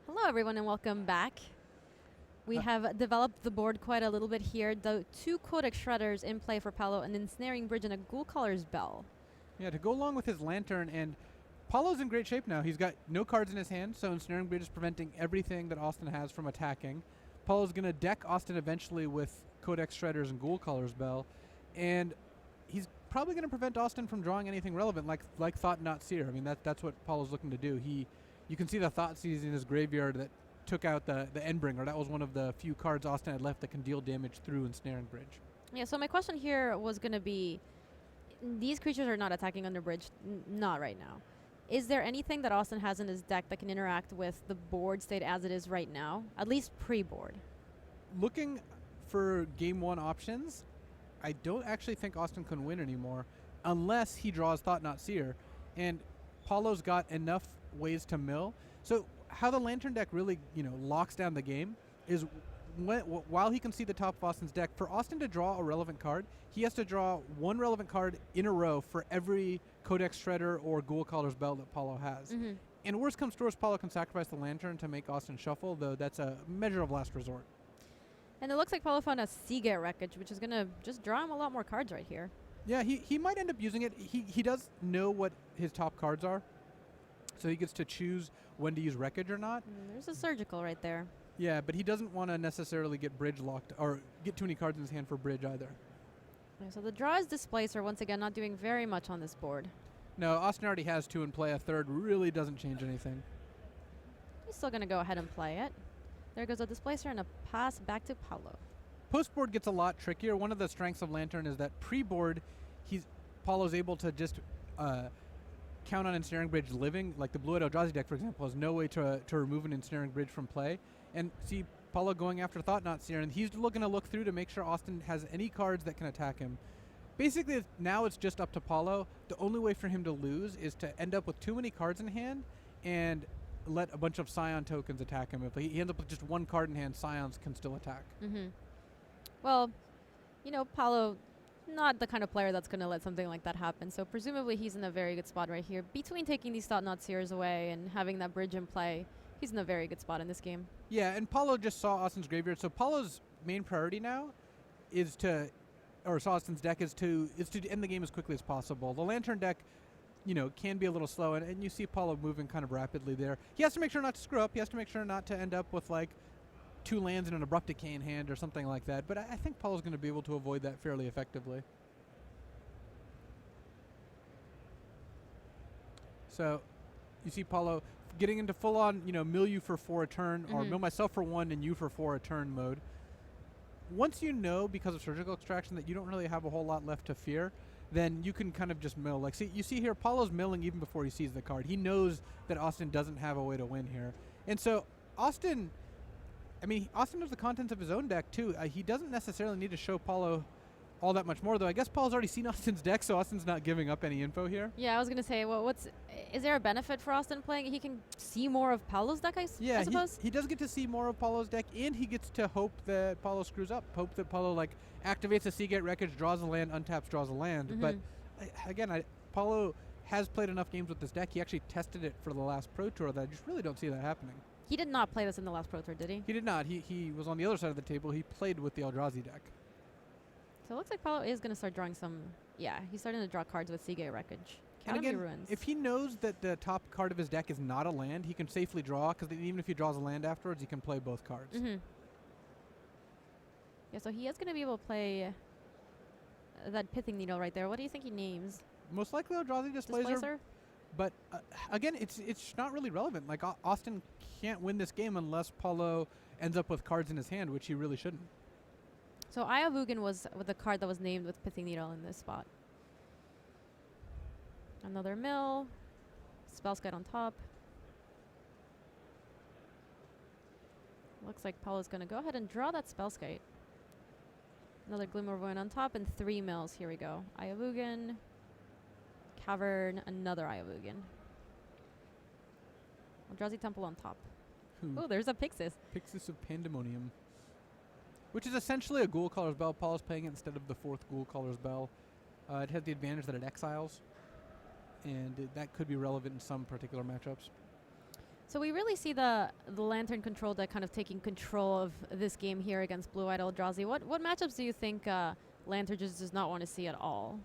Hello, everyone, and welcome back. We have developed the board quite a little bit here. The two Codex Shredders in play for Paulo, an Ensnaring Bridge, and a Ghoul Caller's Bell. Yeah, to go along with his Lantern, and Paulo's in great shape now. He's got no cards in his hand, so Ensnaring Bridge is preventing everything that Austin has from attacking. Paulo's going to deck Austin eventually with Codex Shredders and Ghoul Caller's Bell, and he's probably going to prevent Austin from drawing anything relevant, like Thought Not Seer. I mean, that's what Paulo's looking to do. You can see the Thought Seize in his graveyard that took out the Endbringer. That was one of the few cards Austin had left that can deal damage through Ensnaring Bridge. Yeah, so my question here was going to be, these creatures are not attacking under Bridge, not right now. Is there anything that Austin has in his deck that can interact with the board state as it is right now, at least pre-board? Looking for Game 1 options, I don't actually think Austin can win anymore unless he draws Thought Not Seer. And Paulo's got enough ways to mill. So how the Lantern deck really, locks down the game is while he can see the top of Austin's deck, for Austin to draw a relevant card, he has to draw one relevant card in a row for every Codex Shredder or Ghoul Caller's Bell that Paulo has. Mm-hmm. And worst comes to worst, Paulo can sacrifice the Lantern to make Austin shuffle, though that's a measure of last resort. And it looks like Paulo found a Seagate Wreckage, which is going to just draw him a lot more cards right here. Yeah, he might end up using it. He does know what his top cards are, so he gets to choose when to use Wreckage or not. There's a Surgical right there. Yeah, but he doesn't want to necessarily get Bridge locked or get too many cards in his hand for Bridge either. Okay, so the draw is Displacer, once again, not doing very much on this board. No, Austin already has two in play. A third really doesn't change anything. He's still going to go ahead and play it. There goes a Displacer and a pass back to Paulo. Post-board gets a lot trickier. One of the strengths of Lantern is that pre-board, Paulo's able to just count on Ensnaring Bridge living. Like the Blue-Eyed Eldrazi deck, for example, has no way to remove an Ensnaring Bridge from play. And see Paulo going after Thought Not Seer, and he's looking to look through to make sure Austin has any cards that can attack him. Basically, now it's just up to Paulo. The only way for him to lose is to end up with too many cards in hand and let a bunch of Scion tokens attack him. If he ends up with just one card in hand, Scions can still attack. Mm-hmm. Well, Paulo, not the kind of player that's going to let something like that happen. So presumably he's in a very good spot right here. Between taking these Thought Not Seers away and having that Bridge in play, he's in a very good spot in this game. Yeah, and Paulo just saw Austin's graveyard. So Paulo's main priority now is Austin's deck is to end the game as quickly as possible. The Lantern deck, can be a little slow, and you see Paulo moving kind of rapidly there. He has to make sure not to screw up. He has to make sure not to end up with like 2 lands and an Abrupt Decay in hand or something like that. But I think Paulo's going to be able to avoid that fairly effectively. So you see Paulo getting into full-on, mill you for 4 a turn, or mill myself for 1 and you for 4 a turn mode. Once you know, because of Surgical Extraction, that you don't really have a whole lot left to fear, then you can kind of just mill. Like, see, you see here, Paulo's milling even before he sees the card. He knows that Austin doesn't have a way to win here. And so Austin knows the contents of his own deck, too. He doesn't necessarily need to show Paulo all that much more, though. I guess Paulo's already seen Austin's deck, so Austin's not giving up any info here. Yeah, I was going to say, well, is there a benefit for Austin playing? He can see more of Paulo's deck, I suppose? He does get to see more of Paulo's deck, and he gets to hope that Paulo screws up. Hope that Paulo, activates a Seagate Wreckage, draws a land, untaps, draws a land. Mm-hmm. But, again, Paulo has played enough games with this deck. He actually tested it for the last Pro Tour that I just really don't see that happening. He did not play this in the last Pro Tour, did he? He did not. He was on the other side of the table. He played with the Eldrazi deck. So it looks like Paulo is going to start drawing some... Yeah, he's starting to draw cards with Seagate Wreckage. And again, Ruins. if he knows that the top card of his deck is not a land, he can safely draw, because even if he draws a land afterwards, he can play both cards. Mm-hmm. Yeah, so he is going to be able to play that Pithing Needle right there. What do you think he names? Most likely Eldrazi Displacer. But again, it's not really relevant. Like, Austin can't win this game unless Paulo ends up with cards in his hand, which he really shouldn't. So Ayavugan was with the card that was named with Pithing Needle in this spot. Another mill. Spellskite on top. Looks like Paulo's going to go ahead and draw that Spellskite. Another Glimmer Void on top and 3 mills. Here we go. Ayavugan. Cavern. Another Ayavugan. Eldrazi Temple on top. Oh, there's a Pixis. Pixis of Pandemonium. Which is essentially a Ghoul Caller's Bell. Paul's playing it instead of the 4th Ghoul Caller's Bell. It has the advantage that it exiles, and that could be relevant in some particular matchups. So we really see the Lantern control deck kind of taking control of this game here against Blue-Eyed Eldrazi. What matchups do you think Lantern just does not want to see at all?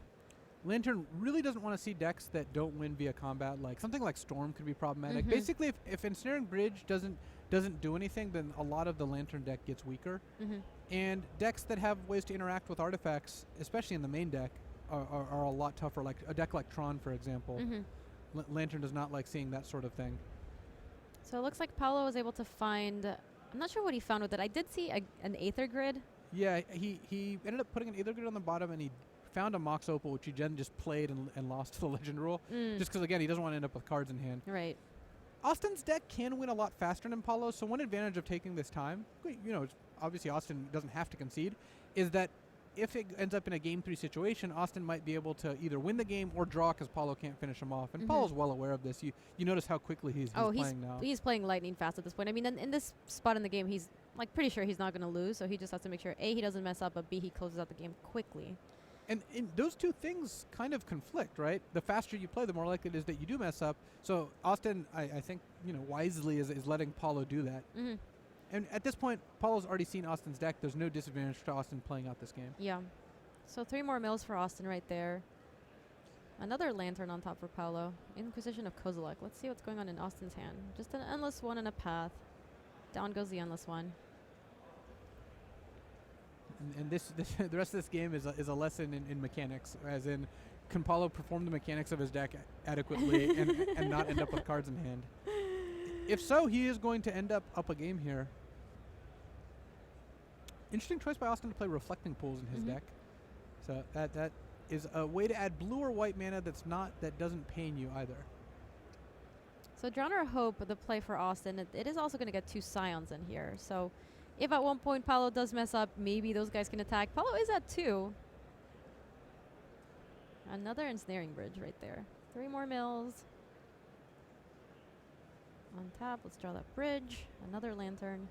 Lantern really doesn't want to see decks that don't win via combat. Like something like Storm could be problematic. Basically, if Ensnaring Bridge doesn't do anything, then a lot of the Lantern deck gets weaker. And decks that have ways to interact with artifacts, especially in the main deck, are a lot tougher. Like a deck like Tron, for example. Lantern does not like seeing that sort of thing. So it looks like Paulo was able to find. I'm not sure what he found with it. I did see an Aether Grid. Yeah, he ended up putting an Aether Grid on the bottom, and he found a Mox Opal, which he then just played and lost to the Legend Rule. Just because, again, he doesn't want to end up with cards in hand. Right. Austin's deck can win a lot faster than Paulo, so one advantage of taking this time, obviously Austin doesn't have to concede, is that if it ends up in a Game 3 situation, Austin might be able to either win the game or draw because Paulo can't finish him off. And Paulo's well aware of this. You notice how quickly he's playing now. He's playing lightning fast at this point. I mean, in this spot in the game, he's pretty sure he's not going to lose, so he just has to make sure, A, he doesn't mess up, but B, he closes out the game quickly. And those two things kind of conflict, right? The faster you play, the more likely it is that you do mess up. So Austin, I think, wisely is letting Paulo do that. And at this point, Paulo's already seen Austin's deck. There's no disadvantage to Austin playing out this game. Yeah. So 3 more mills for Austin right there. Another Lantern on top for Paulo. Inquisition of Kozilek. Let's see what's going on in Austin's hand. Just an Endless One and a Path. Down goes the Endless One. And the rest of this game is a lesson in mechanics, as in, can Paulo perform the mechanics of his deck adequately and not end up with cards in hand? If so, he is going to end up a game here. Interesting choice by Austin to play Reflecting Pools in his deck. So that is a way to add blue or white mana that doesn't pain you either. So Drowner Hope, the play for Austin, it is also going to get 2 Scions in here. So if at one point Paulo does mess up, maybe those guys can attack. Paulo is at 2. Another Ensnaring Bridge right there. 3 more mills. On tap, let's draw that bridge. Another Lantern.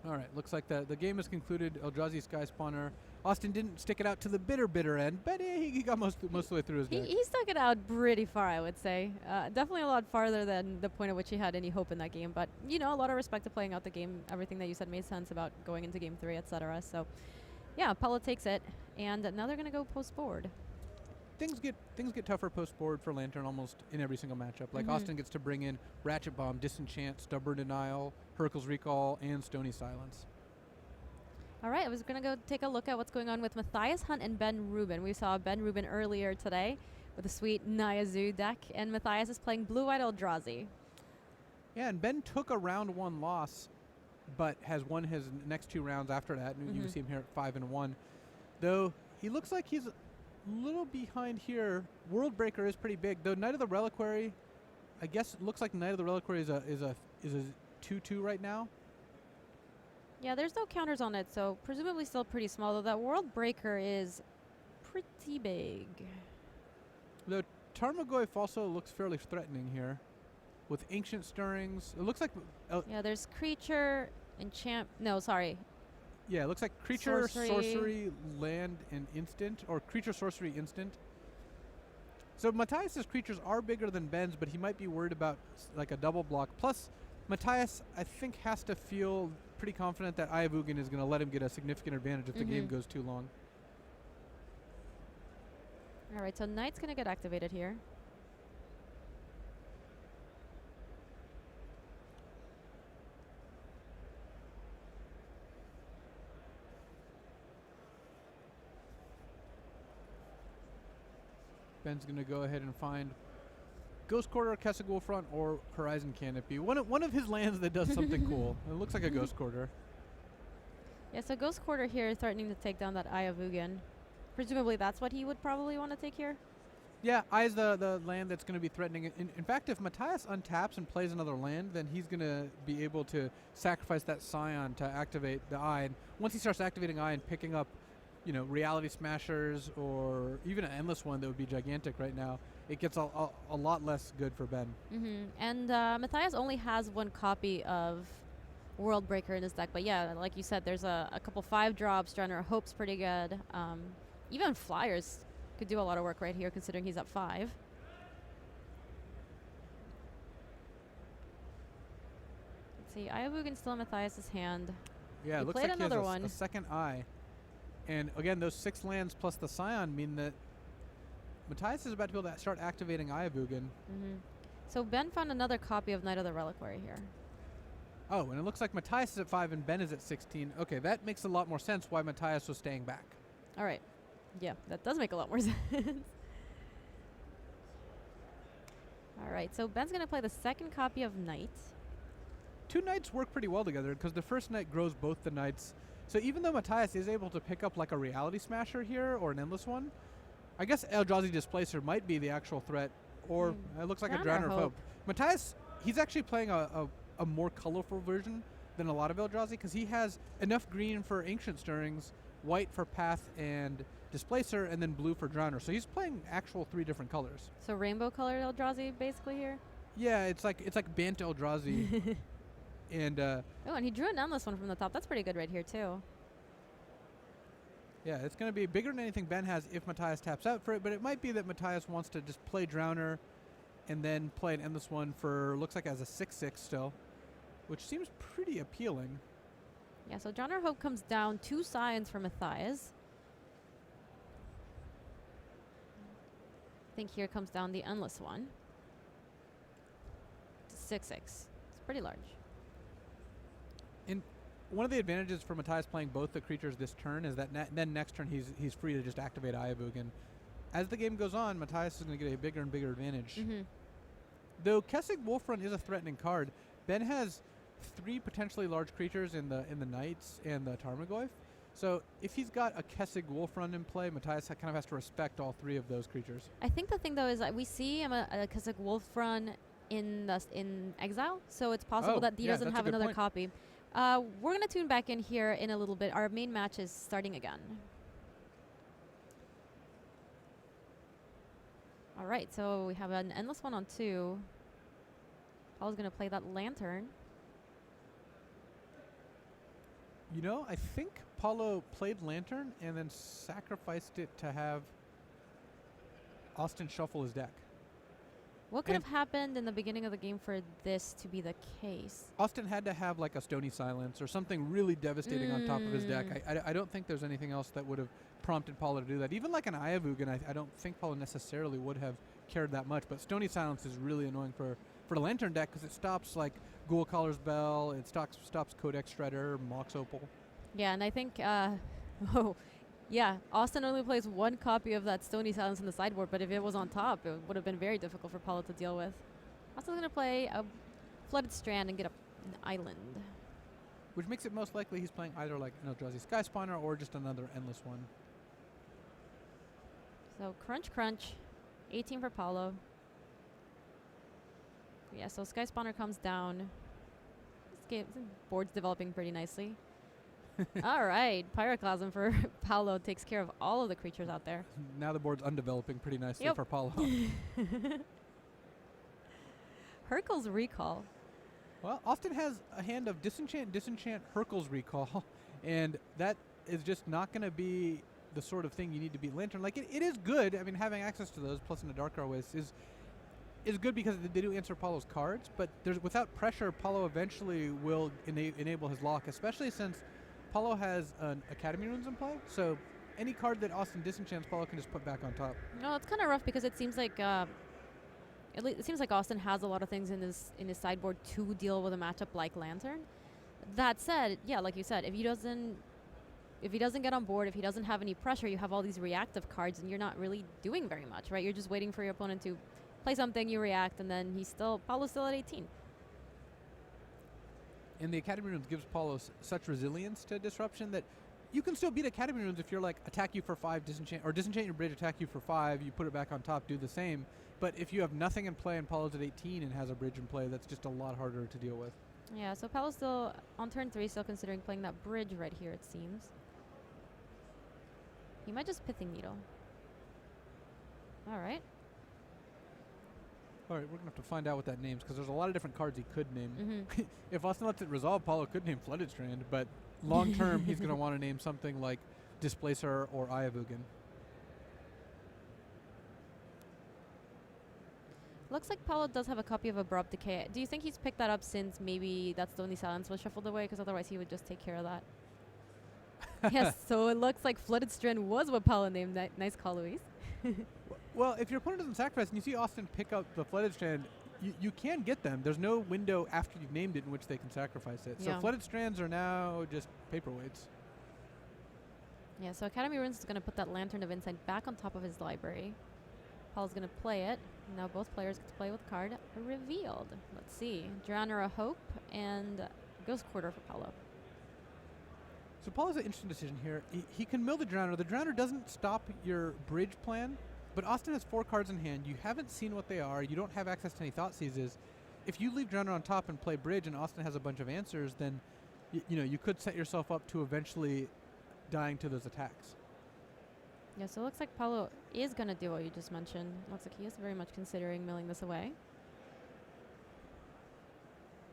All right, looks like the game is concluded. Eldrazi Sky Spawner. Austin didn't stick it out to the bitter end, but he got most of the way through his deck. He stuck it out pretty far, I would say. Definitely a lot farther than the point at which he had any hope in that game. But, a lot of respect to playing out the game. Everything that you said made sense about going into Game 3, etc. So, yeah, Paulo takes it. And now they're going to go post-board. Things get tougher post-board for Lantern almost in every single matchup. Like Austin gets to bring in Ratchet Bomb, Disenchant, Stubborn Denial, Hurkyl's Recall, and Stony Silence. All right, I was going to go take a look at what's going on with Matthias Hunt and Ben Rubin. We saw Ben Rubin earlier today with a sweet Naya Zoo deck, and Matthias is playing Blue-Eyed Eldrazi. Yeah, and Ben took a round 1 loss, but has won his next 2 rounds after that. And you see him here at 5-1. Though he looks like he's a little behind here. Worldbreaker is pretty big, though. Knight of the Reliquary, I guess it looks like Knight of the Reliquary is a 2/2 right now. Yeah, there's no counters on it, so presumably still pretty small, though that Worldbreaker is pretty big. Though Tarmogoyf also looks fairly threatening here with Ancient Stirrings. It looks like... yeah, there's Creature, Enchant... No, sorry. Yeah, it looks like Creature, Sorcery, Land, and Instant, or Creature, Sorcery, Instant. So Matthias's creatures are bigger than Ben's, but he might be worried about like a double block. Plus, Matthias, I think, has to feel pretty confident that Ayavugan is going to let him get a significant advantage if the game goes too long. All right, so Knight's going to get activated here. Ben's going to go ahead and find Ghost Quarter, Kesagul Front, or Horizon Canopy. One of his lands that does something cool. It looks like a Ghost Quarter. Yeah, so Ghost Quarter here threatening to take down that Ayavugan. Presumably that's what he would probably want to take here? Yeah, Eye is the land that's going to be threatening. In fact, if Matthias untaps and plays another land, then he's going to be able to sacrifice that Scion to activate the Eye. And once he starts activating Eye and picking up, Reality Smashers or even an Endless One that would be gigantic right now, it gets a lot less good for Ben. And Matthias only has 1 copy of Worldbreaker in his deck. But yeah, like you said, there's a couple 5 drops. Drowner Hope's pretty good. Even Flyers could do a lot of work right here, considering he's at 5. Let's see. Ayabugan still in Matthias' hand. Yeah, He it looks played like he has another one. a second eye. And again, those 6 lands plus the Scion mean that Matthias is about to be able to start activating Ayabugan. So Ben found another copy of Knight of the Reliquary here. Oh, and it looks like Matthias is at 5 and Ben is at 16. Okay, that makes a lot more sense why Matthias was staying back. All right. Yeah, that does make a lot more sense. All right, so Ben's going to play the second copy of Knight. 2 knights work pretty well together because the first knight grows both the knights. So even though Matthias is able to pick up like a Reality Smasher here or an Endless one, I guess Eldrazi Displacer might be the actual threat, or it looks like a Drowner of Hope. Matthias, he's actually playing a more colorful version than a lot of Eldrazi because he has enough green for Ancient Stirrings, white for Path and Displacer, and then blue for Drowner. So he's playing actual 3 different colors. So rainbow colored Eldrazi basically here? Yeah, it's like Bant Eldrazi. And oh, and he drew an endless one from the top. That's pretty good right here too. yeah, it's going to be bigger than anything Ben has if Matthias taps out for it, but it might be that Matthias wants to just play Drowner and then play an endless one for, looks like as a 6/6 still, which seems pretty appealing. Yeah, so Drowner Hope comes down 2 Scions for Matthias. I think here comes down the endless one. 6/6. It's pretty large. And one of the advantages for Matthias playing both the creatures this turn is that then next turn he's free to just activate Ayabugan. As the game goes on, Matthias is going to get a bigger and bigger advantage. Though Kessig Wolfrun is a threatening card, Ben has 3 potentially large creatures in the Knights and the Tarmogoyf. So if he's got a Kessig Wolfrun in play, Matthias kind of has to respect all 3 of those creatures. I think the thing though is that we see a Kessig Wolfrun in exile, so it's possible that he doesn't have another copy. We're going to tune back in here in a little bit. Our main match is starting again. All right, so we have an endless one on 2. Paul's going to play that Lantern. You know, I think Paulo played Lantern and then sacrificed it to have Austin shuffle his deck. What could have happened in the beginning of the game for this to be the case? Austin had to have like a Stony Silence or something really devastating on top of his deck. I don't think there's anything else that would have prompted Paulo to do that. Even like an Ayavugan, I don't think Paulo necessarily would have cared that much. But Stony Silence is really annoying for the Lantern deck because it stops like Ghoul Caller's Bell, it stops Codex Shredder, Mox Opal. Yeah, and I think, Austin only plays 1 copy of that Stony Silence in the sideboard, but if it was on top, it would have been very difficult for Paulo to deal with. Austin's going to play a Flooded Strand and get an island. Which makes it most likely he's playing either like an Eldrazi Sky Spawner or just another endless one. So crunch, crunch. 18 for Paulo. Yeah, so Sky Spawner comes down. This board's developing pretty nicely. All right, Pyroclasm for Paulo takes care of all of the creatures out there. Now the board's undeveloping pretty nicely for Paulo. Hurkyl's Recall. Well, Austin has a hand of Disenchant, Hurkyl's Recall, and that is just not going to be the sort of thing you need to beat Lantern. Like, it is good. I mean, having access to those, plus in the Dark Arways, is good because they do answer Paulo's cards, but without pressure, Paulo eventually will enable his lock, especially since Paulo has an Academy Runes in play, so any card that Austin disenchants, Paulo can just put back on top. No, it's kind of rough because it seems like it seems like Austin has a lot of things in his sideboard to deal with a matchup like Lantern. That said, yeah, like you said, if he doesn't get on board, if he doesn't have any pressure, you have all these reactive cards, and you're not really doing very much, right? You're just waiting for your opponent to play something, you react, and then Paulo's still at 18. And the Academy Runes gives Paulo such resilience to disruption that you can still beat Academy Runes if you're like attack you for 5, disenchant your bridge, attack you for 5, you put it back on top, do the same. But if you have nothing in play and Paulo's at 18 and has a bridge in play, that's just a lot harder to deal with. Yeah, so Paulo's still on turn 3, still considering playing that bridge right here, it seems. He might just Pithing Needle. All right. All right, we're going to have to find out what that names, because there's a lot of different cards he could name. Mm-hmm. If Austin lets it resolve, Paulo could name Flooded Strand, but long term, he's going to want to name something like Displacer or Ayavugan. Looks like Paulo does have a copy of Abrupt Decay. Do you think he's picked that up since maybe that's the only silence was shuffled away? Because otherwise he would just take care of that. Yes, so it looks like Flooded Strand was what Paulo named. Nice call, Luis. Well, if your opponent doesn't sacrifice and you see Austin pick up the Flooded Strand, you can get them. There's no window after you've named it in which they can sacrifice it. Yeah. So Flooded Strands are now just paperweights. Yeah, so Academy Ruins is going to put that Lantern of Insight back on top of his library. Paul's going to play it. Now both players get to play with card revealed. Let's see. Drowner of Hope and Ghost Quarter for Paulo. So Paul has an interesting decision here. He can mill the Drowner. The Drowner doesn't stop your bridge plan, but Austin has 4 cards in hand. You haven't seen what they are. You don't have access to any Thought Seizes. If you leave Drowner on top and play bridge and Austin has a bunch of answers, then you could set yourself up to eventually dying to those attacks. Yeah, so it looks like Paulo is going to do what you just mentioned. Looks like he is very much considering milling this away.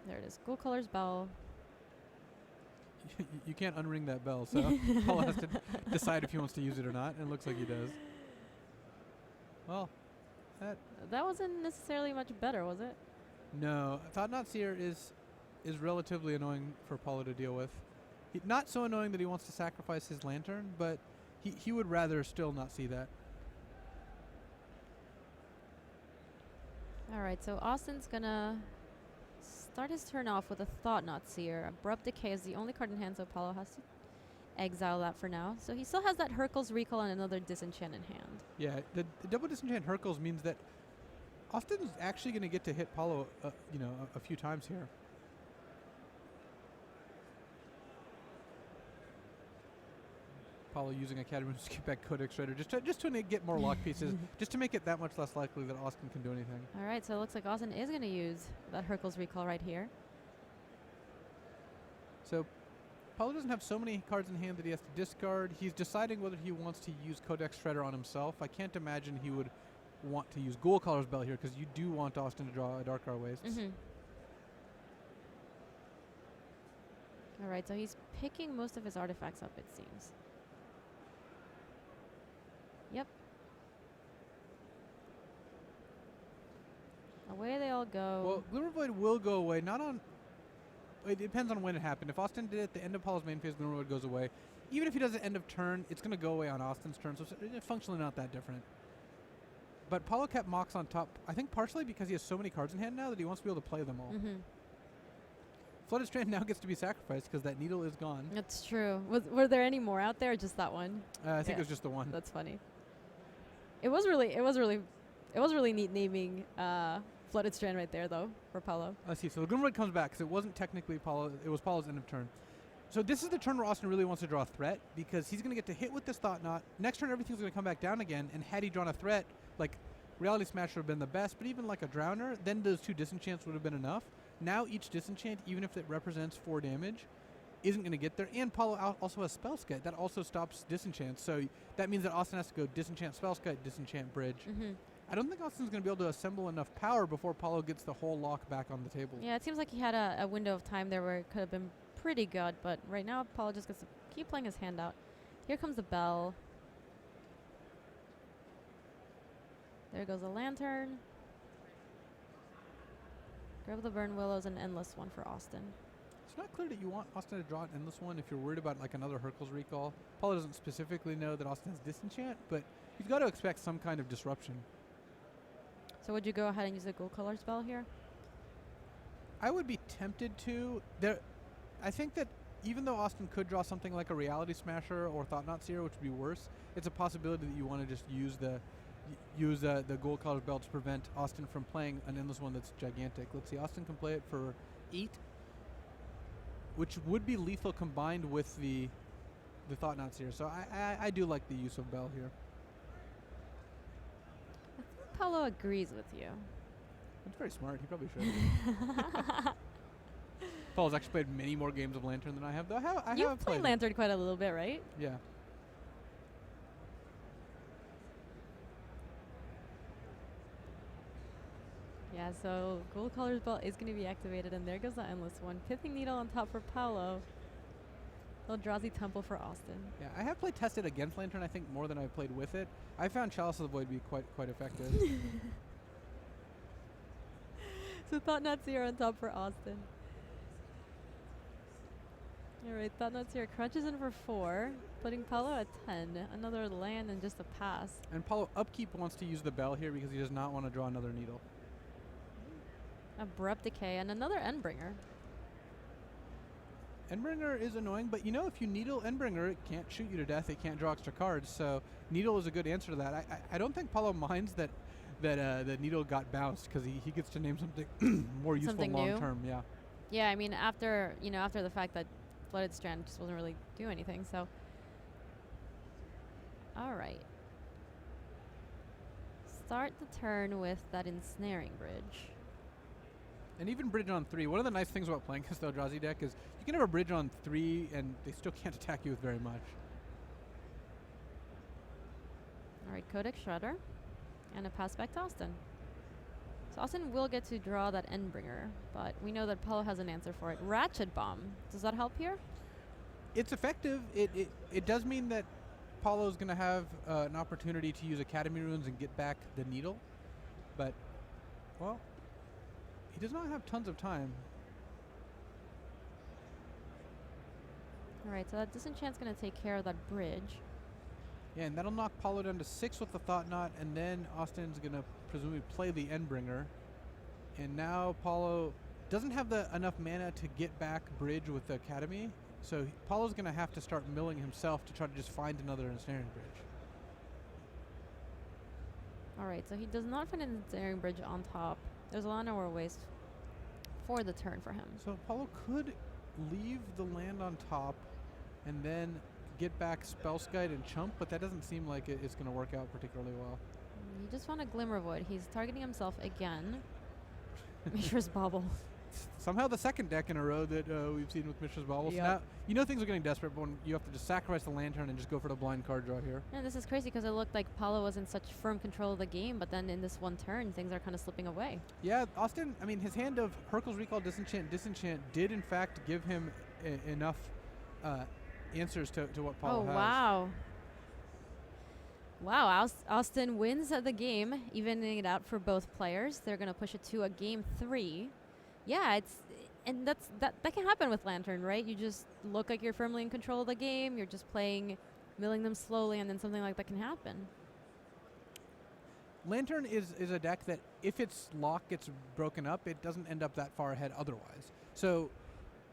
There it is. Ghoul Color's Bell. You can't unring that bell, so Paul has to decide if he wants to use it or not, and it looks like he does. Well, That wasn't necessarily much better, was it? no. Thought Not Seer is relatively annoying for Paulo to deal with. Not so annoying that he wants to sacrifice his Lantern, but he would rather still not see that. All right, so Austin's going to start his turn off with a Thought Not Seer. Abrupt Decay is the only card in hand, so Paulo has to exile that for now. So he still has that Hercules Recall and another Disenchant in hand. Yeah, the double Disenchant Hercules means that Austin's actually going to get to hit Paulo, a few times here. Paulo using Academy to skip back Codex Shredder just to get more lock pieces, just to make it that much less likely that Austin can do anything. All right, so it looks like Austin is going to use that Hercules Recall right here. So Paulo doesn't have so many cards in hand that he has to discard. He's deciding whether he wants to use Codex Shredder on himself. I can't imagine he would want to use Ghoul Caller's Bell here because you do want Austin to draw a Dark Hour Wastes. All right, so he's picking most of his artifacts up, it seems. Yep. Away they all go. Well, Glimmer Void will go away. Not on. It depends on when it happened. If Austin did it at the end of Paulo's main phase, Glimmer Void goes away. Even if he does it end of turn, it's going to go away on Austin's turn, so it's functionally not that different. But Paulo kept Mox on top, I think partially because he has so many cards in hand now that he wants to be able to play them all. Flooded Strand now gets to be sacrificed because that needle is gone. That's true. Were there any more out there, or just that one? I think it was just the one. That's funny. It was really neat naming Flooded Strand right there, though, for Paulo. Let's see. So the Glimmer Void comes back because it wasn't technically Paulo. It was Paulo's end of turn. So this is the turn where Austin really wants to draw a threat because he's going to get to hit with this Thought Knot. Next turn, everything's going to come back down again. And had he drawn a threat, like Reality Smash would have been the best, but even like a Drowner, then those 2 disenchants would have been enough. Now each disenchant, even if it represents 4 damage, isn't going to get there. And Paulo also has Spellskite. That also stops disenchants. So that means that Austin has to go disenchant Spellskite, disenchant Bridge. I don't think Austin's going to be able to assemble enough power before Paulo gets the whole lock back on the table. Yeah, it seems like he had a window of time there where it could have been pretty good, but right now Paulo just gets to keep playing his hand out. Here comes the bell. There goes the Lantern. Grab the Burn Willows, and Endless One for Austin. It's not clear that you want Austin to draw an Endless One if you're worried about like another Hercules Recall. Paulo doesn't specifically know that Austin has Disenchant, but you've got to expect some kind of disruption. So would you go ahead and use a Ghoul Color spell here? I would be tempted to. I think that even though Austin could draw something like a Reality Smasher or Thought Knot Seer, which would be worse, it's a possibility that you want to just use the Ghoul Color's Bell to prevent Austin from playing an Endless One that's gigantic. Let's see, Austin can play it for 8, which would be lethal combined with the Thought Knot Seer. So I do like the use of Bell here. I think Paulo agrees with you. That's very smart. He probably should. Paul's actually played many more games of Lantern than I have, though. I You've have played Lantern quite a little bit, right? Yeah. Yeah, so Ghoul Color's Bell is going to be activated, and there goes the Endless One. Pithing Needle on top for Paulo. Eldrazi Temple for Austin. Yeah, I have played tested against Lantern, I think, more than I've played with it. I found Chalice of the Void to be quite effective. Thought Nuts here on top for Austin. Alright, Thought Nuts here crunches in for 4, putting Paulo at 10. Another land and just a pass. And Paulo upkeep wants to use the bell here because he does not want to draw another needle. Abrupt Decay and another Endbringer. Endbringer is annoying, but you know, if you needle Endbringer, it can't shoot you to death, it can't draw extra cards, so needle is a good answer to that. I don't think Paulo minds that the needle got bounced because he gets to name something more useful Something long new? term. Yeah. Yeah, I mean, after the fact that Flooded Strand just wasn't really do anything, so. Alright. Start the turn with that Ensnaring Bridge. And even bridge on 3. One of the nice things about playing this Eldrazi deck is you can have a bridge on 3 and they still can't attack you with very much. Alright, Codex Shredder. And a pass back to Austin. So Austin will get to draw that Endbringer, but we know that Paulo has an answer for it. Ratchet Bomb. Does that help here? It's effective. It does mean that Paulo's going to have an opportunity to use Academy Runes and get back the needle. But, well, he does not have tons of time. Alright, so that Disenchant's going to take care of that bridge. Yeah, and that'll knock Paulo down to 6 with the Thought Knot, and then Austin's going to presumably play the Endbringer. And now Paulo doesn't have enough mana to get back bridge with the Academy, so Paulo's going to have to start milling himself to try to just find another Ensnaring Bridge. Alright, so he does not find an Ensnaring Bridge on top. There's a lot of waste for the turn for him. So Paulo could leave the land on top and then get back Spellskite and Chump, but that doesn't seem like it's going to work out particularly well. He just found a Glimmerwood. He's targeting himself again. Mishra's Bauble. Somehow the second deck in a row that we've seen with Mishra's Bauble. Yep. So now, you know things are getting desperate, but when you have to just sacrifice the Lantern and just go for the blind card draw here. And this is crazy because it looked like Paulo was in such firm control of the game, but then in this one turn, things are kind of slipping away. Yeah, Austin, I mean, his hand of Hurkyl's Recall, Disenchant did in fact give him enough answers to what Paulo has. Oh, wow. Wow, Austin wins the game, evening it out for both players. They're going to push it to a game 3. Yeah, that can happen with Lantern, right? You just look like you're firmly in control of the game. You're just milling them slowly, and then something like that can happen. Lantern is a deck that if its lock gets broken up, it doesn't end up that far ahead otherwise. So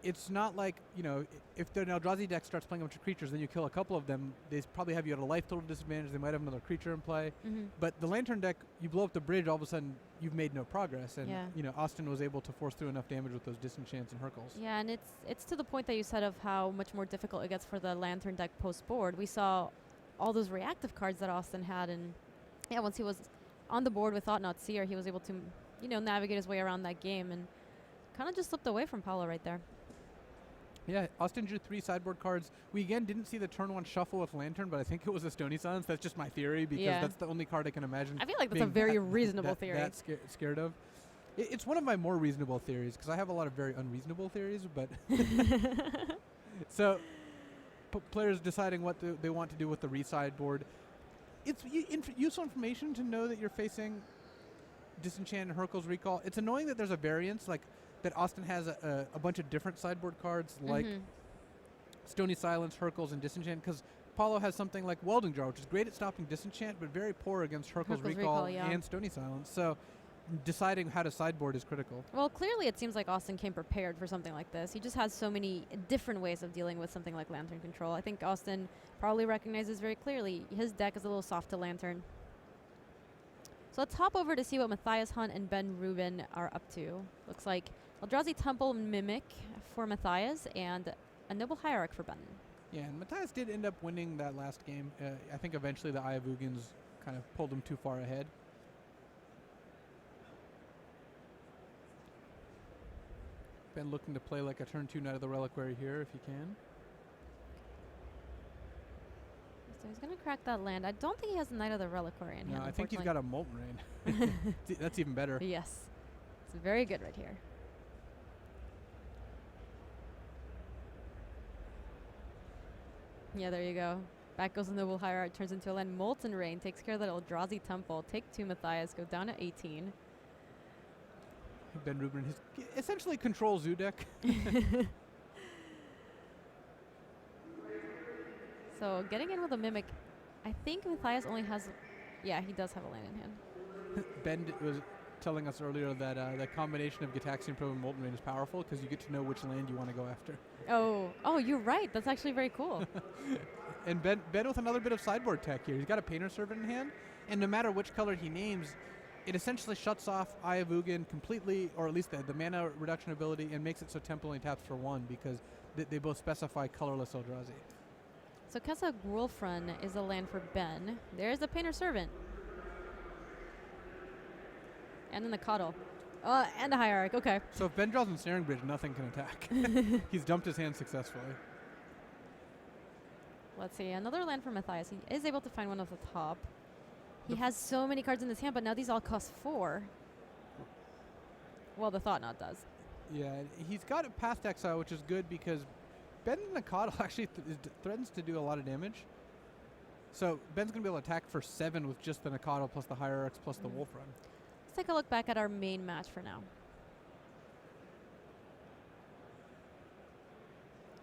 it's not like, you know, if the Eldrazi deck starts playing a bunch of creatures, then you kill a couple of them, they probably have you at a life total disadvantage, they might have another creature in play. Mm-hmm. But the Lantern deck, you blow up the bridge, all of a sudden you've made no progress. And, Yeah. you know, Austin was able to force through enough damage with those Disenchants and Hurkyl's. Yeah, and it's to the point that you said of how much more difficult it gets for the Lantern deck post-board. We saw all those reactive cards that Austin had, and yeah, once he was on the board with Thought Not Seer, he was able to, you know, navigate his way around that game and kind of just slipped away from Paulo right there. Yeah, Austin drew 3 sideboard cards. We again didn't see the turn 1 shuffle with Lantern, but I think it was a Stony Silence. That's just my theory because that's the only card I can imagine. I feel like that's a very reasonable theory. That scared of. It's one of my more reasonable theories because I have a lot of very unreasonable theories, but so players deciding what they want to do with the re-sideboard. It's useful information to know that you're facing Disenchant and Hurkyl's Recall. It's annoying that there's a variance like that Austin has a bunch of different sideboard cards like Stony Silence, Hurkyl's, and Disenchant, because Paulo has something like Welding Jar, which is great at stopping Disenchant, but very poor against Hurkyl's Recall and Stony Silence. So deciding how to sideboard is critical. Well, clearly it seems like Austin came prepared for something like this. He just has so many different ways of dealing with something like Lantern control. I think Austin probably recognizes very clearly his deck is a little soft to Lantern. So let's hop over to see what Matthias Hunt and Ben Rubin are up to. Looks like Eldrazi Temple Mimic for Matthias and a Noble Hierarch for Ben. Yeah, and Matthias did end up winning that last game. I think eventually the Eye of Ugins kind of pulled him too far ahead. Ben looking to play like a turn 2 Knight of the Reliquary here if he can. So he's going to crack that land. I don't think he has a Knight of the Reliquary in hand. No, I think he's got a Molten Rain. That's even better. Yes. It's very good right here. Yeah, there you go. Back goes the Noble Hierarch, turns into a land. Molten Rain takes care of that Eldrazi Temple. Take 2 Matthias, go down to 18. Ben Rubin, his essentially control zoo deck. So getting in with a Mimic, I think Matthias only has, yeah, he does have a land in hand. Ben was telling us earlier that the combination of Gitaxian Probe and Molten Rain is powerful because you get to know which land you want to go after. Oh, you're right. That's actually very cool. And Ben with another bit of sideboard tech here. He's got a Painter Servant in hand, and no matter which color he names, it essentially shuts off Eye of Ugin completely, or at least the mana reduction ability, and makes it so Temple only taps for 1 because they both specify colorless Eldrazi. So Kessa Grulfrun is a land for Ben. There's the Painter Servant. And then the Coddle. And the Hierarch, okay. So if Ben draws Ensnaring Bridge, nothing can attack. He's dumped his hand successfully. Let's see, another land for Matthias. He is able to find one at the top. He has so many cards in his hand, but now these all cost 4. Well, the Thought-Knot does. Yeah, he's got a Past Exile, which is good because Ben and the Coddle actually threatens to do a lot of damage. So Ben's going to be able to attack for 7 with just the Nakatl plus the Hierarchs plus the Wolf Run. Let's take a look back at our main match for now.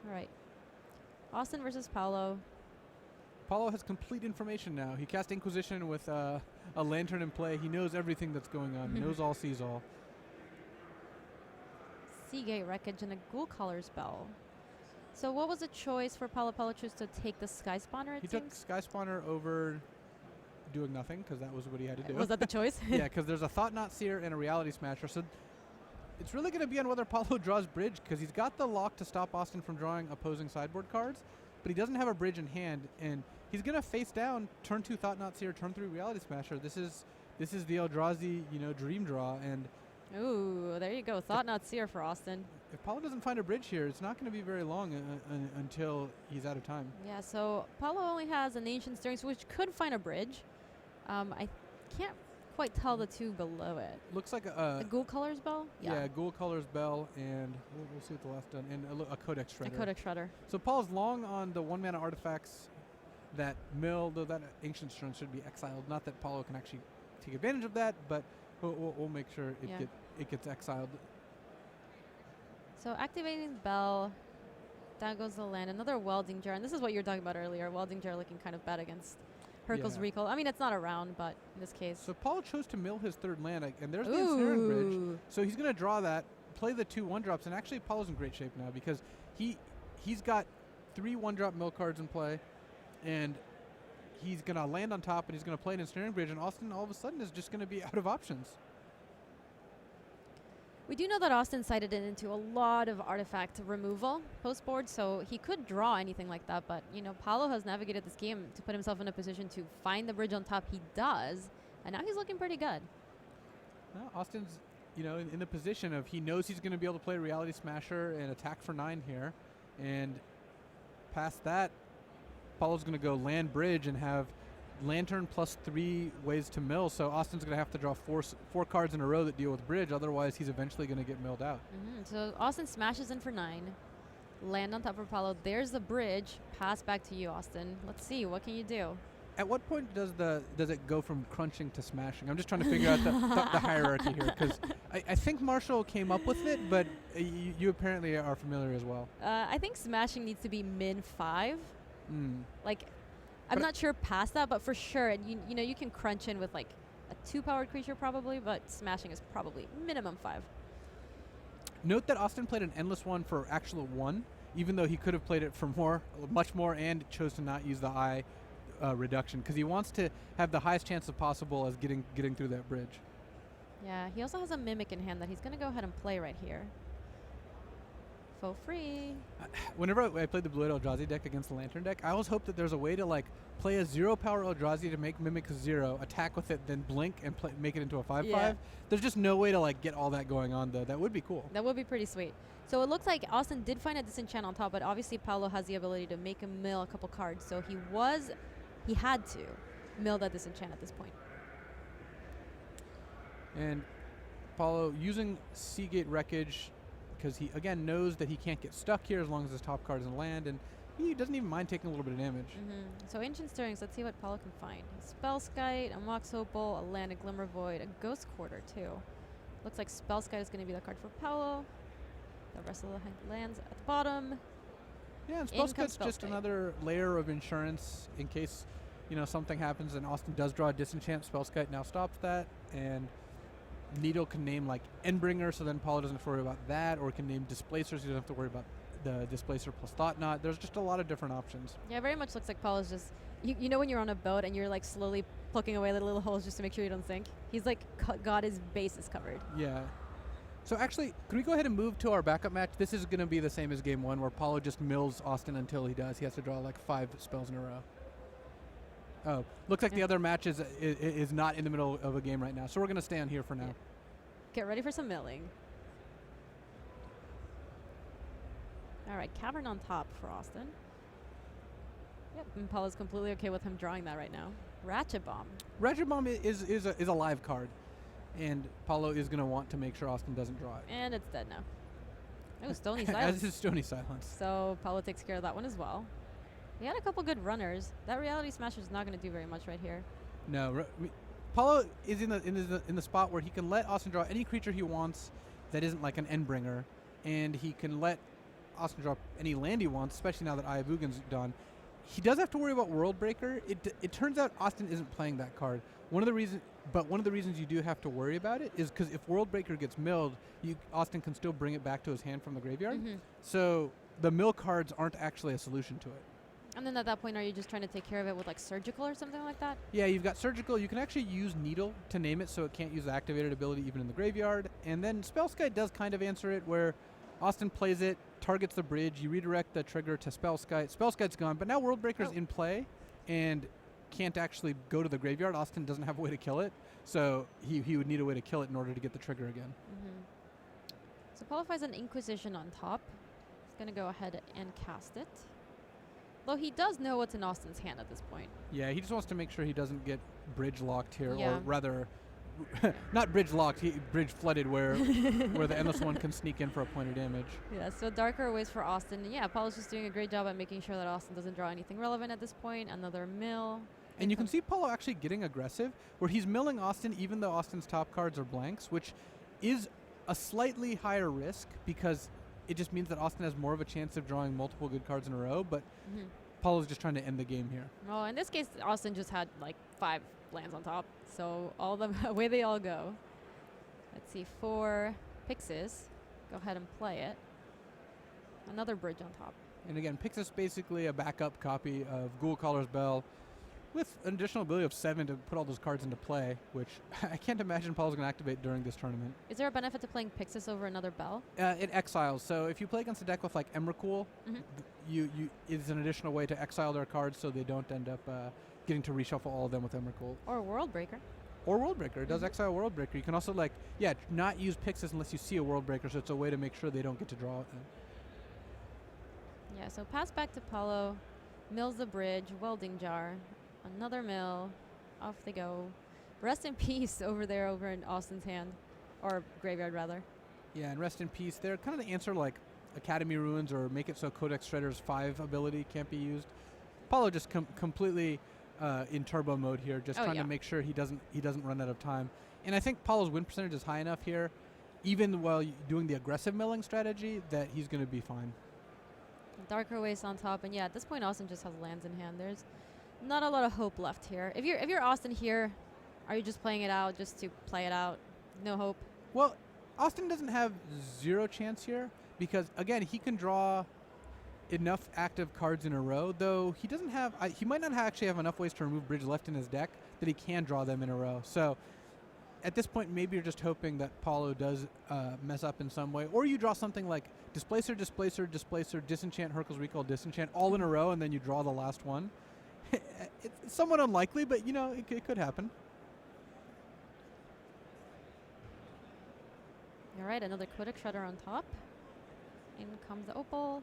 All right. Austin versus Paulo. Paulo has complete information now. He cast Inquisition with a Lantern in play. He knows everything that's going on. He knows all, sees all. Seagate Wreckage and a Ghoul Collar spell. So what was the choice for Paulo? Paulo chose to take the Sky Spawner, He it took seems? Sky Spawner over doing nothing because that was what he had to do. Was that the choice? Yeah, because there's a Thought-Knot Seer and a Reality Smasher. So it's really going to be on whether Paulo draws Bridge because he's got the lock to stop Austin from drawing opposing sideboard cards, but he doesn't have a Bridge in hand, and he's going to face down turn 2 Thought-Knot Seer, turn 3 Reality Smasher. This is the Eldrazi, dream draw, and Ooh, there you go. Thought-Knot Seer for Austin. if Paulo doesn't find a Bridge here, it's not going to be very long until he's out of time. Yeah, so Paulo only has an Ancient Stirrings, which could find a Bridge. I can't quite tell the two below it. Looks like A Ghoul Collar spell? yeah, Ghoul Color's Bell, and we'll see what the last done, and a Codex Shredder. A Codex Shredder. So Paul's long on the 1 mana artifacts that mill, though that Ancient Stone should be exiled. Not that Paulo can actually take advantage of that, but we'll make sure it gets exiled. So activating Bell, down goes the land. Another Welding Jar, and this is what you were talking about earlier. Welding Jar looking kind of bad against Hurkyl's Yeah. Recall. I mean, it's not around, but in this case. So Paulo chose to mill his 3rd land, and there's the Ensnaring Bridge. Ooh. So he's going to draw that, play the 2 1-drops, and actually Paulo's in great shape now because he's got 3 1-drop mill cards in play, and he's going to land on top, and he's going to play an Ensnaring Bridge, and Austin all of a sudden is just going to be out of options. We do know that Austin sided it into a lot of artifact removal post-board, so he could draw anything like that, but, Paulo has navigated this game to put himself in a position to find the bridge on top. He does, and now he's looking pretty good. Well, Austin's, in the position of he knows he's going to be able to play Reality Smasher and attack for 9 here, and past that, Paulo's going to go land Bridge and have Lantern plus 3 ways to mill, so Austin's going to have to draw 4 cards in a row that deal with Bridge, otherwise he's eventually going to get milled out. So Austin smashes in for 9. Land on top for Paulo. There's the bridge. Pass back to you, Austin. Let's see. What can you do? At what point does it go from crunching to smashing? I'm just trying to figure out the hierarchy here, because I think Marshall came up with it, but you apparently are familiar as well. I think smashing needs to be min 5. Like, I'm But not sure past that, but for sure, you can crunch in with like a 2-powered creature probably, but smashing is probably minimum 5. Note that Austin played an endless one for actual 1, even though he could have played it for much more, and chose to not use the eye reduction because he wants to have the highest chance of possible as getting through that bridge. Yeah, he also has a Mimic in hand that he's going to go ahead and play right here. For free. Whenever I played the Blue-White Eldrazi deck against the Lantern deck, I always hope that there's a way to play a 0-power Eldrazi to make Mimic 0, attack with it, then blink and make it into a 5/5. Yeah. There's just no way to get all that going on, though. That would be cool. That would be pretty sweet. So it looks like Austin did find a disenchant on top, but obviously Paulo has the ability to make him mill a couple cards, so he had to mill that disenchant at this point. And Paulo using Seagate Wreckage, because he, again, knows that he can't get stuck here as long as his top card is in land, and he doesn't even mind taking a little bit of damage. So Ancient Stirrings, let's see what Paulo can find. Spellskite, a Mox Opal, a land, a Glimmer Void, a Ghost Quarter too. Looks like Spell Sky is going to be the card for Paulo. The rest of the lands at the bottom. Yeah, and In comes Spellskite's just Spellskite. another layer of insurance in case, something happens and Austin does draw a disenchant. Spellskite now stops that, and Needle can name like Endbringer, so then Paulo doesn't have to worry about that, or can name Displacer, so he doesn't have to worry about the Displacer plus Thought Knot. There's just a lot of different options. Yeah, very much looks like Paulo's just, you know when you're on a boat and you're like slowly plucking away the little holes just to make sure you don't sink? He's like got his bases covered. Yeah. So actually, can we go ahead and move to our backup match? This is going to be the same as game 1, where Paulo just mills Austin until he does. He has to draw like 5 spells in a row. Oh, looks like the other match is not in the middle of a game right now, so we're going to stay on here for now. Yeah. Get ready for some milling. All right, Cavern on top for Austin. Yep, and Paulo's completely okay with him drawing that right now. Ratchet Bomb. Ratchet Bomb is a live card, and Paulo is going to want to make sure Austin doesn't draw it. And it's dead now. Oh, Stony Silence. As is Stony Silence. So Paulo takes care of that one as well. He had a couple good runners. That Reality Smasher is not going to do very much right here. No, Paulo is in the spot where he can let Austin draw any creature he wants that isn't like an Endbringer, and he can let Austin draw any land he wants, especially now that Eye of Ugin's done. He does have to worry about World Breaker. It turns out Austin isn't playing that card. One of the reasons you do have to worry about it is because if World Breaker gets milled, Austin can still bring it back to his hand from the graveyard. Mm-hmm. So the mill cards aren't actually a solution to it. And then at that point, are you just trying to take care of it with like Surgical or something like that? Yeah, you've got Surgical. You can actually use Needle to name it so it can't use the activated ability even in the graveyard. And then Spellskite does kind of answer it, where Austin plays it, targets the bridge, you redirect the trigger to Spellskite. Spellskite's gone, but now World Breaker's in play and can't actually go to the graveyard. Austin doesn't have a way to kill it, so he would need a way to kill it in order to get the trigger again. Mm-hmm. So Paulo finds an Inquisition on top. He's going to go ahead and cast it. Though he does know what's in Austin's hand at this point. Yeah, he just wants to make sure he doesn't get bridge locked here, Yeah. or rather, not bridge locked, bridge flooded, where the Endless One can sneak in for a point of damage. Yeah, so darker ways for Austin. Yeah, Paulo's just doing a great job at making sure that Austin doesn't draw anything relevant at this point. Another mill. And you can see Paulo actually getting aggressive, where he's milling Austin even though Austin's top cards are blanks, which is a slightly higher risk because it just means that Austin has more of a chance of drawing multiple good cards in a row, but Paulo's just trying to end the game here. Well, in this case, Austin just had like 5 lands on top, so all the away they all go. Let's see, 4 Pixis. Go ahead and play it. Another bridge on top. And again, Pixis basically a backup copy of Ghoul Caller's Bell with an additional ability of 7 to put all those cards into play, which I can't imagine Paulo's going to activate during this tournament. Is there a benefit to playing Pixis over another Bell? It exiles, so if you play against a deck with like Emrakul, it's an additional way to exile their cards so they don't end up getting to reshuffle all of them with Emrakul. Or World Breaker. Or World Breaker. It does exile World Breaker. You can also not use Pixis unless you see a World Breaker, so it's a way to make sure they don't get to draw it then. Yeah, so pass back to Paulo. Mills the bridge. Welding jar. Another mill. Off they go. Rest in peace over there over in Austin's hand. Or graveyard, rather. Yeah, and rest in peace. They're kind of the answer like Academy Ruins or make it so Codex Shredder's 5 ability can't be used. Paulo just completely in turbo mode here, just trying to make sure he doesn't run out of time. And I think Paulo's win percentage is high enough here, even while doing the aggressive milling strategy, that he's going to be fine. Darker Waste on top, and yeah, at this point Austin just has lands in hand. There's not a lot of hope left here. If you're Austin here, are you just playing it out just to play it out? No hope? Well, Austin doesn't have 0 chance here because, again, he can draw enough active cards in a row, though he doesn't have, he might not actually have enough ways to remove bridge left in his deck that he can draw them in a row. So at this point, maybe you're just hoping that Paulo does mess up in some way, or you draw something like Displacer, Displacer, Displacer, Disenchant, Hercule's Recall, Disenchant, all in a row, and then you draw the last one. It's somewhat unlikely, but, it could happen. All right, another Codex Shredder on top. In comes the Opal.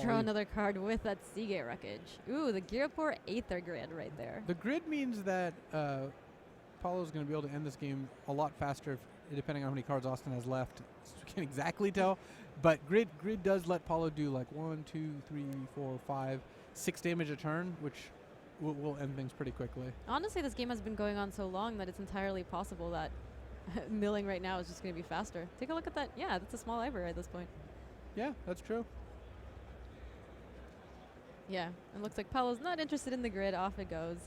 Draw another card with that Seagate Wreckage. Ooh, the Gearport Aether Grid right there. The grid means that Paulo's going to be able to end this game a lot faster, depending on how many cards Austin has left. So we can't exactly tell. But grid does let Paulo do like 1, 2, 3, 4, 5, 6 damage a turn, which will end things pretty quickly. Honestly, this game has been going on so long that it's entirely possible that milling right now is just going to be faster. Take a look at that. Yeah, that's a small library at this point. Yeah, that's true. Yeah, it looks like Paulo's not interested in the grid. Off it goes.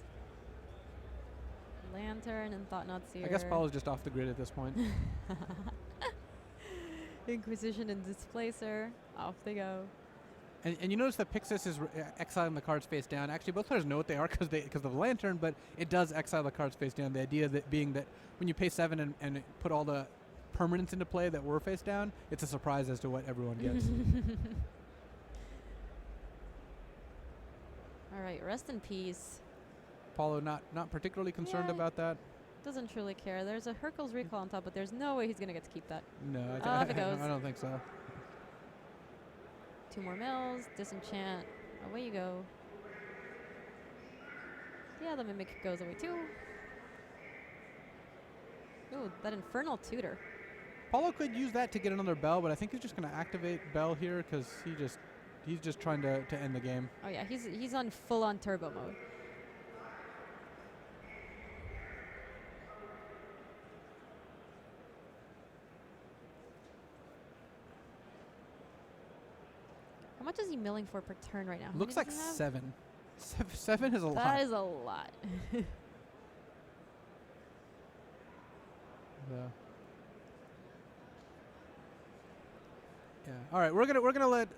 Lantern and Thought-Knot Seer. I guess Paulo's just off the grid at this point. Inquisition and Displacer. Off they go. And you notice that Pixis is exiling the cards face down. Actually, both players know what they are because of the Lantern, but it does exile the cards face down. The idea that being that when you pay 7 and put all the permanents into play that were face down, it's a surprise as to what everyone gets. All right, rest in peace. Paulo not particularly concerned about that. Doesn't truly care. There's a Hercules recall on top, but there's no way he's going to get to keep that. No, Off it goes. I don't think so. 2 more mills, disenchant, away you go. Yeah, the Mimic goes away too. Ooh, that Infernal Tutor. Paulo could use that to get another Bell, but I think he's just going to activate Bell here because he's just trying to end the game. Oh yeah, he's on full-on turbo mode. How much is he milling for per turn right now? Looks like 7. 7 is a lot. That is a lot. Yeah. Yeah. All right, we're gonna let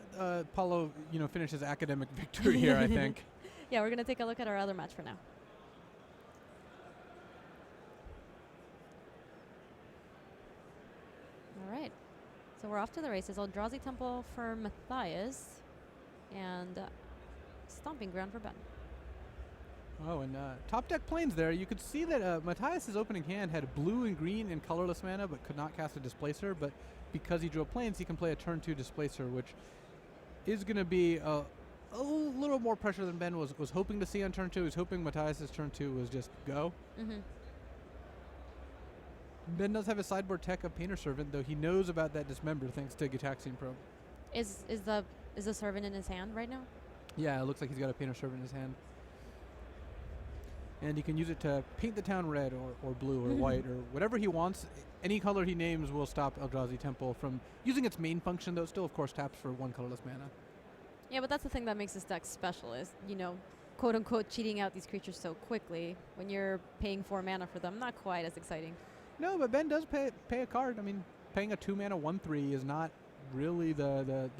Paulo finish his academic victory here. I think. Yeah, we're gonna take a look at our other match for now. All right, so we're off to the races. Eldrazi Temple for Matthias, and Stomping Ground for Ben. Oh, and top deck planes there. You could see that Matthias' opening hand had blue and green and colorless mana, but could not cast a Displacer. But because he drew planes, he can play a turn 2 Displacer, which is going to be a little more pressure than Ben was hoping to see on turn 2. He was hoping Matthias' turn 2 was just go. Mm-hmm. Ben does have a sideboard tech of Painter Servant, though he knows about that Dismember thanks to Gitaxian Probe. Is the Servant in his hand right now? Yeah, it looks like he's got a Painter Servant in his hand. And he can use it to paint the town red or blue or white or whatever he wants. Any color he names will stop Eldrazi Temple from using its main function, though it still, of course, taps for 1 colorless mana. Yeah, but that's the thing that makes this deck special is, quote-unquote cheating out these creatures so quickly. When you're paying 4 mana for them, not quite as exciting. No, but Ben does pay a card. I mean, paying a 2 mana 1/3 is not really the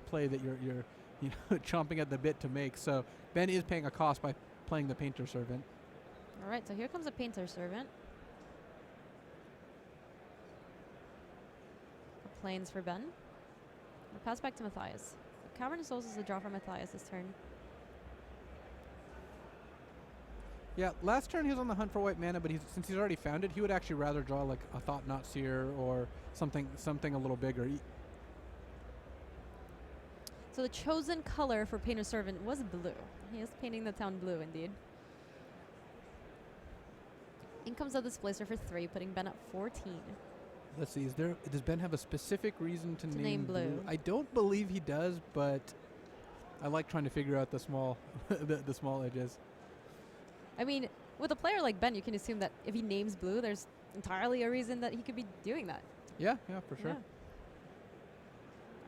play that you're chomping at the bit to make. So Ben is paying a cost by playing the Painter Servant. All right, so here comes a Painter Servant. Planes for Ben. We'll pass back to Matthias. Cavern of Souls is a draw for Matthias this turn. Yeah, last turn he was on the hunt for white mana, but since he's already found it, he would actually rather draw like a Thought-Knot Seer or something a little bigger. So the chosen color for Painter Servant was blue. He is painting the town blue, indeed. In comes the Displacer for 3, putting Ben at 14. Let's see, does Ben have a specific reason to name blue? I don't believe he does, but I like trying to figure out the small the small edges. I mean, with a player like Ben, you can assume that if he names blue, there's entirely a reason that he could be doing that. Yeah, for sure. Yeah.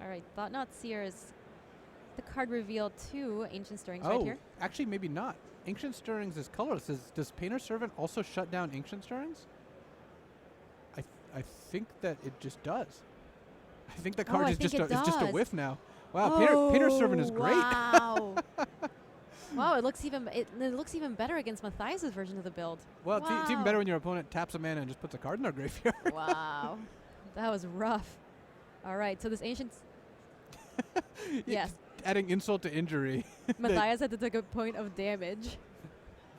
All right, Thought-Knot Seer is the card reveal to Ancient Stirrings right here. Actually, maybe not. Ancient Stirrings is colorless. Does Painter Servant also shut down Ancient Stirrings? I think that it just does. I think the card is just a whiff now. Wow, Painter Servant is great. Wow. Wow, it looks even better against Matthias' version of the build. Well, it's even better when your opponent taps a mana and just puts a card in their graveyard. Wow. That was rough. All right, so this Ancient... Yes. Adding insult to injury. Matthias had to take a point of damage.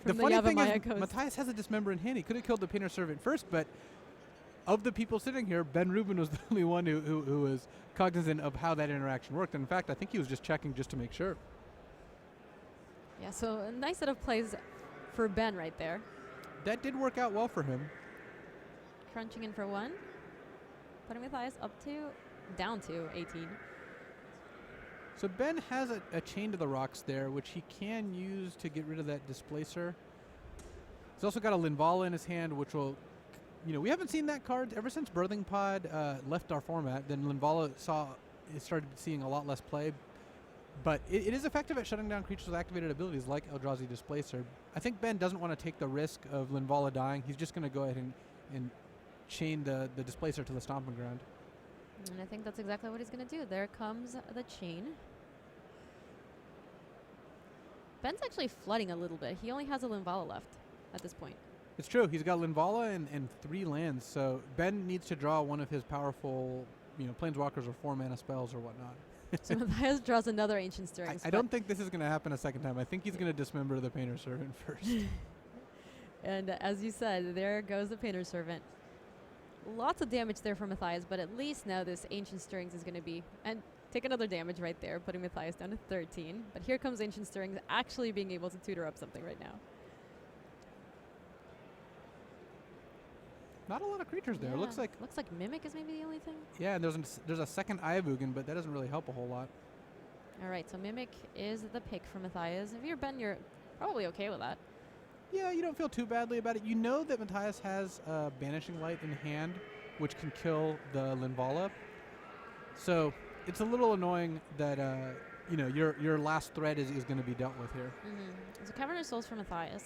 The funny thing is, Matthias has a Dismember in hand. He could have killed the Painter Servant first, but of the people sitting here, Ben Rubin was the only one who was cognizant of how that interaction worked. And in fact, I think he was just checking just to make sure. Yeah, so a nice set of plays for Ben right there. That did work out well for him. Crunching in for 1. Putting Matthias down to 18. So Ben has a chain to the rocks there, which he can use to get rid of that displacer. He's also got a Linvala in his hand, which will, we haven't seen that card ever since Birthing Pod left our format. Then Linvala started seeing a lot less play. But it is effective at shutting down creatures with activated abilities like Eldrazi Displacer. I think Ben doesn't want to take the risk of Linvala dying. He's just going to go ahead and chain the Displacer to the Stomping Ground. And I think that's exactly what he's going to do. There comes the chain. Ben's actually flooding a little bit. He only has a Linvala left at this point. It's true. He's got Linvala and 3 lands, so Ben needs to draw one of his powerful, Planeswalkers or 4-mana spells or whatnot. So Matthias draws another Ancient Stirrings. I don't think this is going to happen a second time. I think he's going to dismember the Painter Servant first. And as you said, there goes the Painter Servant. Lots of damage there for Matthias, but at least now this Ancient Stirrings is going to be... And take another damage right there, putting Matthias down to 13. But here comes Ancient Stirrings actually being able to tutor up something right now. Not a lot of creatures there. Yeah. Looks like Mimic is maybe the only thing. Yeah, and there's a second Ayabugan, but that doesn't really help a whole lot. All right, so Mimic is the pick for Matthias. If you're Ben, you're probably okay with that. Yeah, you don't feel too badly about it. You know that Matthias has Banishing Light in hand, which can kill the Linvala. So it's a little annoying that your last threat is going to be dealt with here. So Cavernous Souls for Matthias.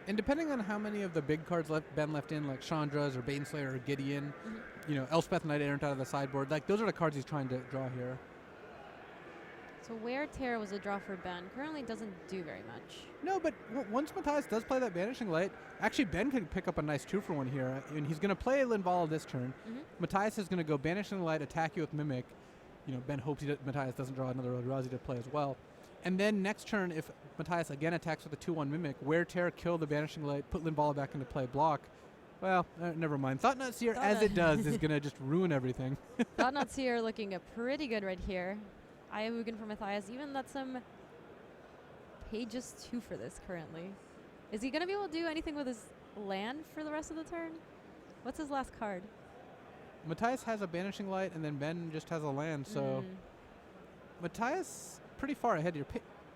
And depending on how many of the big cards Ben left in, like Chandra's or Baneslayer or Gideon, Elspeth Knight Errant out of the sideboard, like those are the cards he's trying to draw here. So Wear Tear was a draw for Ben. Currently doesn't do very much. No, but once Matthias does play that Banishing Light, actually Ben can pick up a nice 2-for-1 here. And he's going to play Linvala this turn. Matthias is going to go Banishing Light, attack you with Mimic. Ben hopes Matthias doesn't draw another Eldrazi to play as well. And then next turn, if Matthias again attacks with a 2-1 Mimic, Wear Tear, kill the Banishing Light, put Linvala back into play, block. Well, never mind. Thought-Knot Seer, as it does, is going to just ruin everything. Thought-Knot Seer looking pretty good right here. Ayahugan for Matthias. Even that's some pages 2 for this currently. Is he going to be able to do anything with his land for the rest of the turn? What's his last card? Matthias has a Banishing Light, and then Ben just has a land, so... Matthias... pretty far ahead here.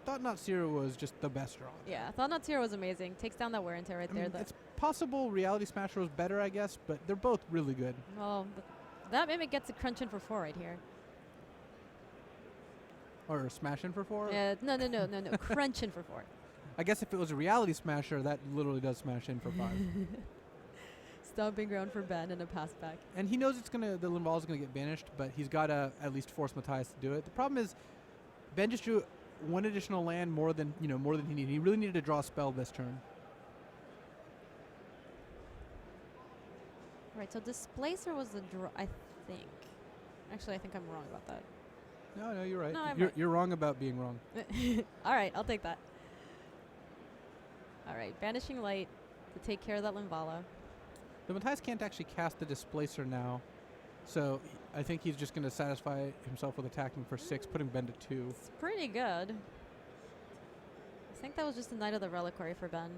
Thought-Knot Seer was just the best draw. Yeah, Thought-Knot Seer was amazing. Takes down that Wear and Tear right there. It's possible Reality Smasher was better, I guess, but they're both really good. Well, that Mimic gets a crunch in for 4 right here. Or Smash in for 4? No. Crunch in for 4. I guess if it was a Reality Smasher, that literally does smash in for 5. Stomping Ground for Ben and a pass back. And he knows the Linvala's going to get banished, but he's got to at least force Matthias to do it. The problem is Ben just drew 1 additional land more than he needed. He really needed to draw a spell this turn. Right, so Displacer was the draw, I think. Actually, I think I'm wrong about that. No, you're right. No, You're wrong about being wrong. All right, I'll take that. All right, Banishing Light to take care of that Linvala. The Matthias can't actually cast the Displacer now, so I think he's just going to satisfy himself with attacking for 6, putting Ben to 2. It's pretty good. I think that was just a Knight of the Reliquary for Ben.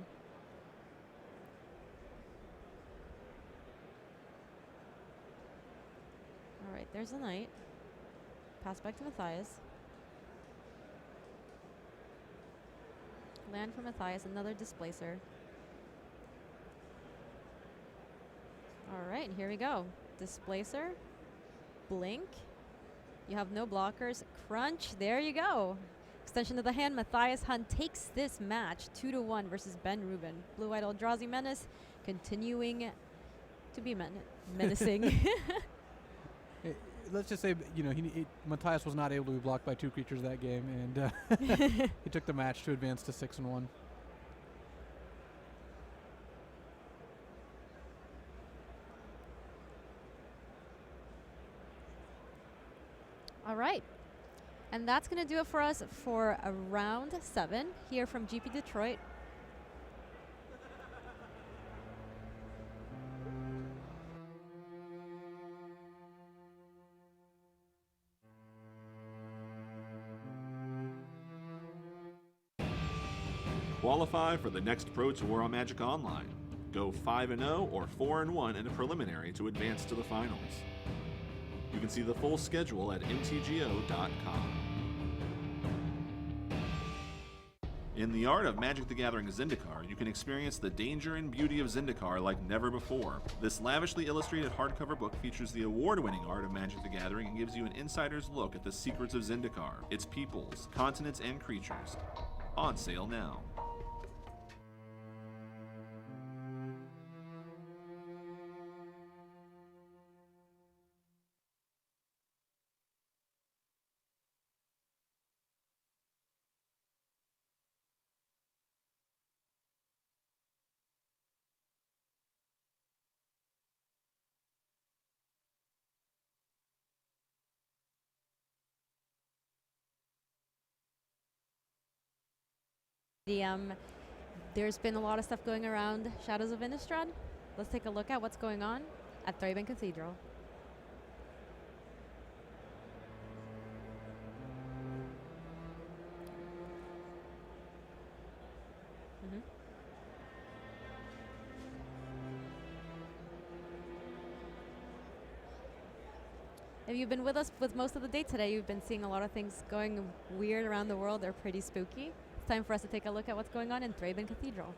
All right, there's the Knight. Pass back to Matthias. Land for Matthias, another Displacer. All right, here we go. Displacer. Blink. You have no blockers. Crunch. There you go. Extension of the hand. Matthias Hunt takes this match 2-1 versus Ben Rubin. Blue-Eyed Eldrazi Menace continuing to be menacing. Let's just say, Matthias was not able to be blocked by 2 creatures that game, and he took the match to advance to 6-1. All right. And that's going to do it for us for round 7 here from GP Detroit. Qualify for the next Pro Tour on Magic Online. Go 5-0 or 4-1 in a preliminary to advance to the finals. You can see the full schedule at mtgo.com. In the art of Magic the Gathering Zendikar, you can experience the danger and beauty of Zendikar like never before. This lavishly illustrated hardcover book features the award-winning art of Magic the Gathering and gives you an insider's look at the secrets of Zendikar, its peoples, continents, and creatures. On sale now. There's been a lot of stuff going around Shadows of Innistrad. Let's take a look at what's going on at Thraben Cathedral. If you've been with us with most of the day today, you've been seeing a lot of things going weird around the world. They're pretty spooky. It's time for us to take a look at what's going on in Thraben Cathedral.